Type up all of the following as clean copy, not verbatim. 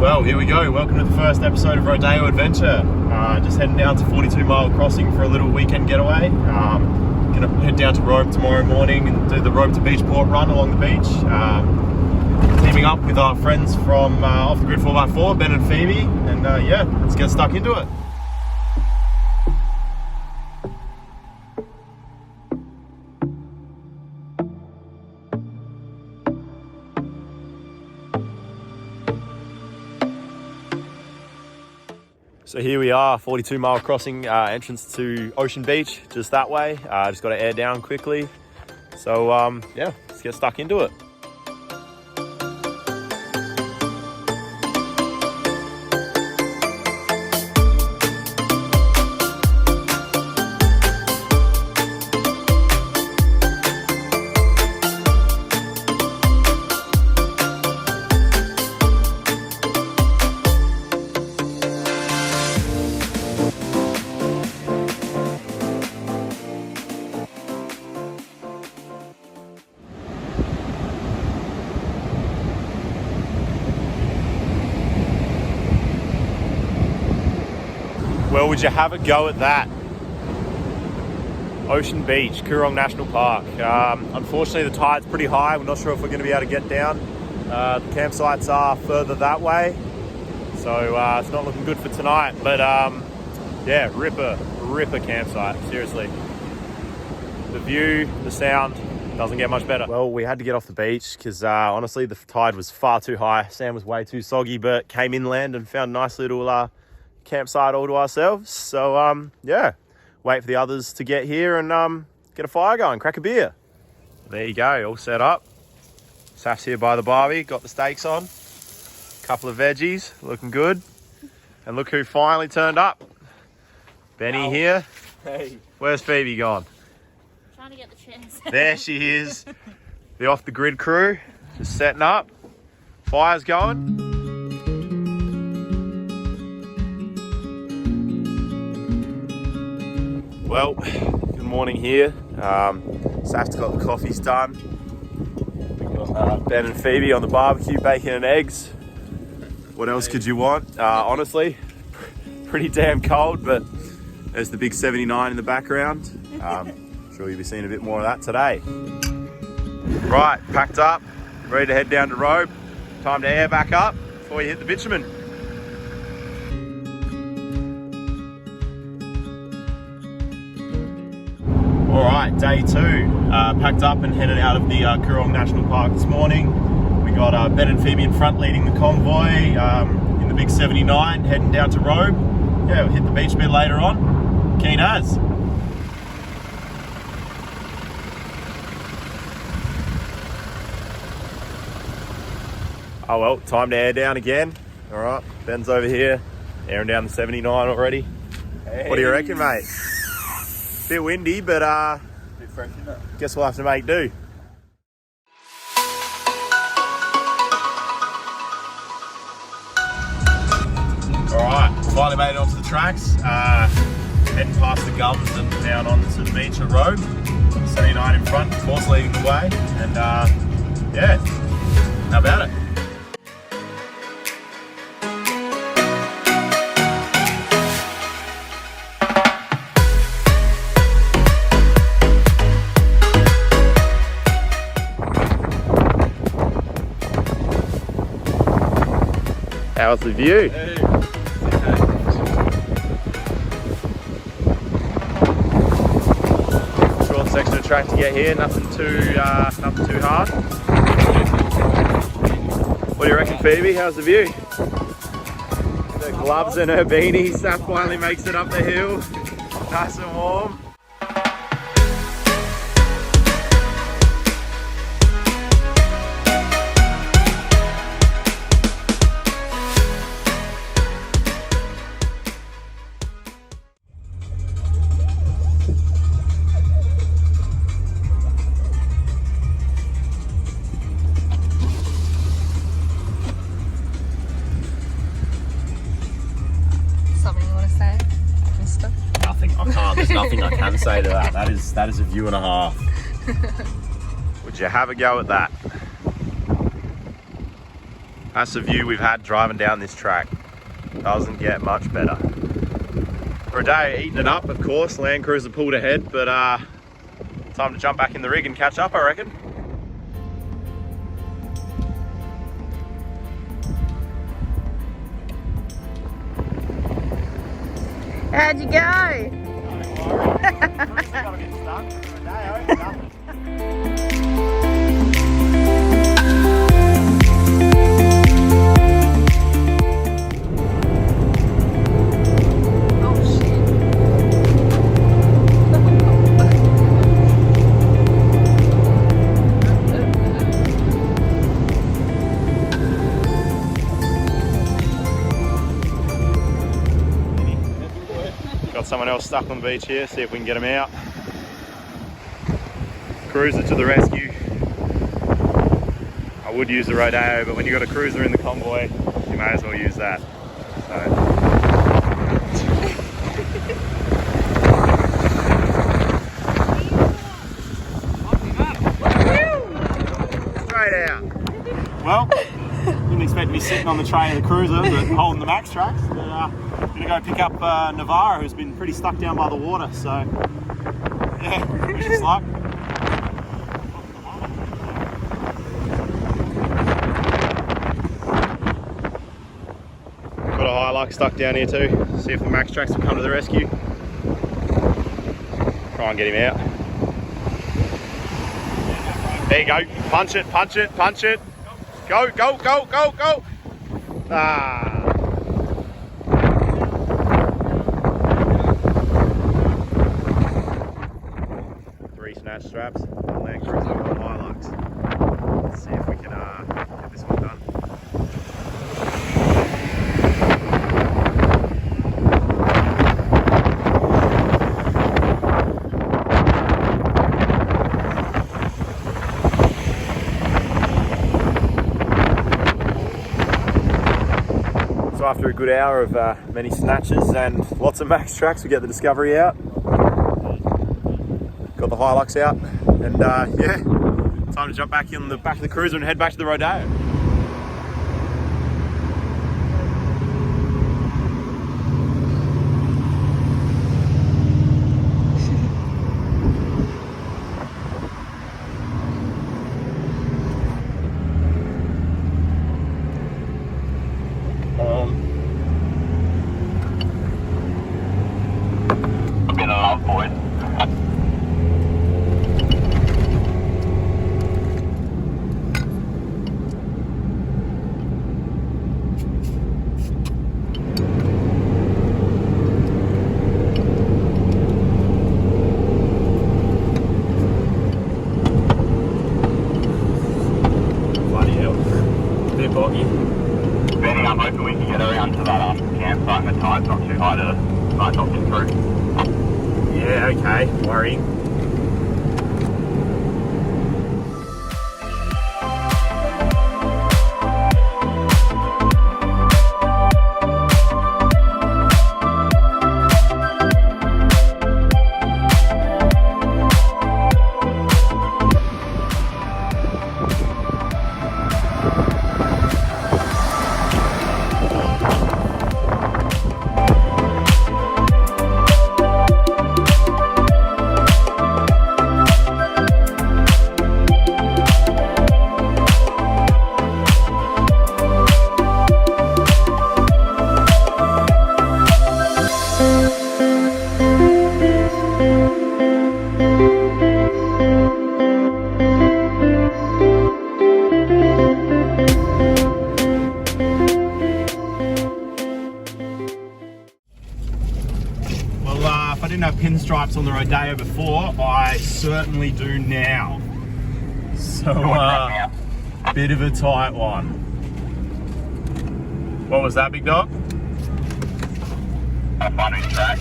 Well, here we go. Welcome to the first episode of Rodeo Adventure. Just heading down to 42 Mile Crossing for a little weekend getaway. Gonna head down to Robe tomorrow morning and do the Robe to Beachport run along the beach. Teaming up with our friends from Off the Grid 4x4, Ben and Phoebe. And yeah, let's get stuck into it. So here we are, 42 Mile Crossing, entrance to Ocean Beach, just that way. Just got to air down quickly. So yeah, let's get stuck into it. Well, would you have a go at that? Ocean Beach, Coorong National Park. Unfortunately, the tide's pretty high. We're not sure if we're going to be able to get down. The campsites are further that way, so it's not looking good for tonight. But yeah, ripper campsite, seriously. The view, the sound, doesn't get much better. Well, we had to get off the beach because honestly, the tide was far too high. Sand was way too soggy, but came inland and found a nice little campsite all to ourselves. So yeah, wait for the others to get here and get a fire going, crack a beer. There you go, all set up. Saf's here by the barbie, got the steaks on, couple of veggies, looking good. And look who finally turned up. Benny here. Hey. Where's Phoebe gone? Trying to get the chairs. There she is. The Off the Grid crew, just setting up. Fire's going. Well, good morning here. Saf's got the coffees done. We've got Ben and Phoebe on the barbecue, bacon and eggs. What else could you want? Honestly, pretty damn cold, but there's the big 79 in the background. Sure you'll be seeing a bit more of that today. Right, packed up, ready to head down to Robe. Time to air back up before you hit the bitumen. All right, day two. Packed up and headed out of the Coorong National Park this morning. We got Ben and Phoebe in front leading the convoy in the big 79, heading down to Robe. Yeah, we'll hit the beach a bit later on. Keen as. Oh well, time to air down again. All right, Ben's over here, airing down the 79 already. Hey. What do you reckon, mate? Bit windy, but Bit fresh, isn't it? guess we'll have to make do. Alright, finally made it onto the tracks. Heading past the gums and down onto the beach at Robe. 79 in front, horse leading the way. And yeah, how about it? How's the view? Hey. Short section of track to get here, nothing too hard. What do you reckon, Phoebe? How's the view? The gloves and her beanie. Saf finally makes it up the hill. Nice and warm. Something you want to say, mister? Nothing. I can't. There's nothing I can say to that. That is a view and a half. Would you have a go at that? That's the view we've had driving down this track. Doesn't get much better. Rodeo eating it up, of course. Land Cruiser pulled ahead, but time to jump back in the rig and catch up, I reckon. How'd you go? Got someone else stuck on the beach here, see if we can get him out. Cruiser to the rescue. I would use the Rodeo, but when you've got a cruiser in the convoy, you may as well use that. Straight out. Well, didn't expect to be sitting on the tray of the cruiser, but holding the max tracks. Gonna go pick up Navarro, who's been pretty stuck down by the water, so yeah, wish us luck. Got a Hilux stuck down here too. See if the max tracks will come to the rescue. Try and get him out. There you go. Punch it, punch it, punch it. Go, go, go, go, go. Ah. 3 snatch straps, Land Cruiser, and Hilux. Let's see if we can get this one done. So after a good hour of many snatches and lots of max tracks, we get the Discovery out. Got the Hilux out, and yeah, time to jump back in the back of the cruiser and head back to the Rodeo. I've been a love boy. Bloody hell. Bit boggy. Benny, I'm hoping we can get around to that campsite and the tide's not too high to start knocking through. Yeah, okay. Worrying. If I didn't have pinstripes on the Rodeo before, I certainly do now. So, bit of a tight one. What was that, big dog? A funny track.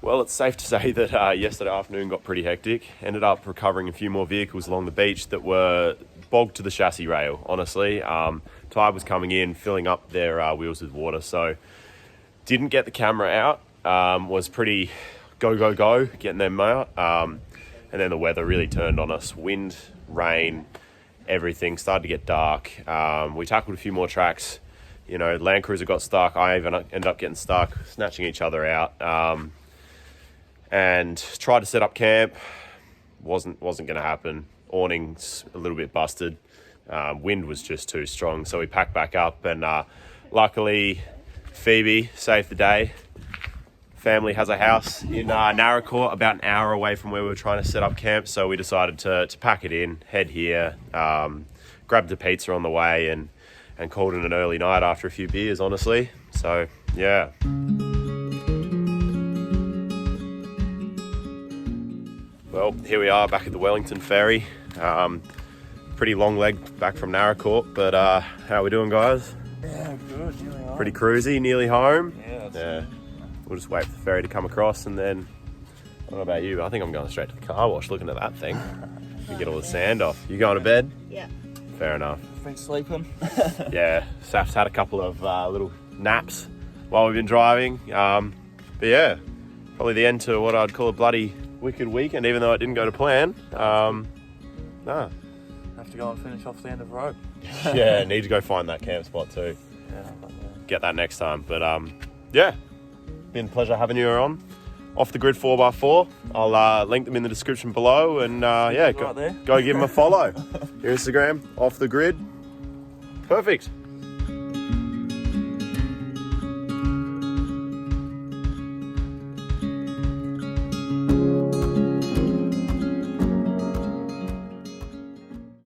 Well, it's safe to say that yesterday afternoon got pretty hectic. Ended up recovering a few more vehicles along the beach that were bogged to the chassis rail, honestly. Tide was coming in, filling up their wheels with water, so didn't get the camera out. Was pretty go, go, go, getting them out. And then the weather really turned on us. Wind, rain, everything started to get dark. We tackled a few more tracks. You know, Land Cruiser got stuck. I even ended up getting stuck, snatching each other out. And tried to set up camp. Wasn't going to happen. Awning's a little bit busted. Wind was just too strong. So we packed back up, and luckily Phoebe saved the day. Family has a house in Narracourt, about an hour away from where we were trying to set up camp. So we decided to pack it in, head here, grabbed a pizza on the way, and called it an early night after a few beers, honestly. So, yeah. Well, here we are back at the Wellington Ferry. Pretty long leg back from Narracourt, but how are we doing, guys? Yeah, good. Nearly home. Pretty cruisy, nearly home. Yeah. We'll just wait for the ferry to come across, and then, I don't know about you, but I think I'm going straight to the car wash looking at that thing. You get all the sand off. You going to bed? Yeah. Fair enough. Been sleeping. Yeah, Saf's had a couple of little naps while we've been driving. But yeah, probably the end to what I'd call a bloody wicked weekend, even though it didn't go to plan. Have to go and finish off the end of the road. Yeah, need to go find that camp spot too. Yeah, Get that next time. But yeah, been a pleasure having you on. Off the Grid 4x4. I'll link them in the description below, and right there. go give them a follow. Your Instagram, Off the Grid. Perfect.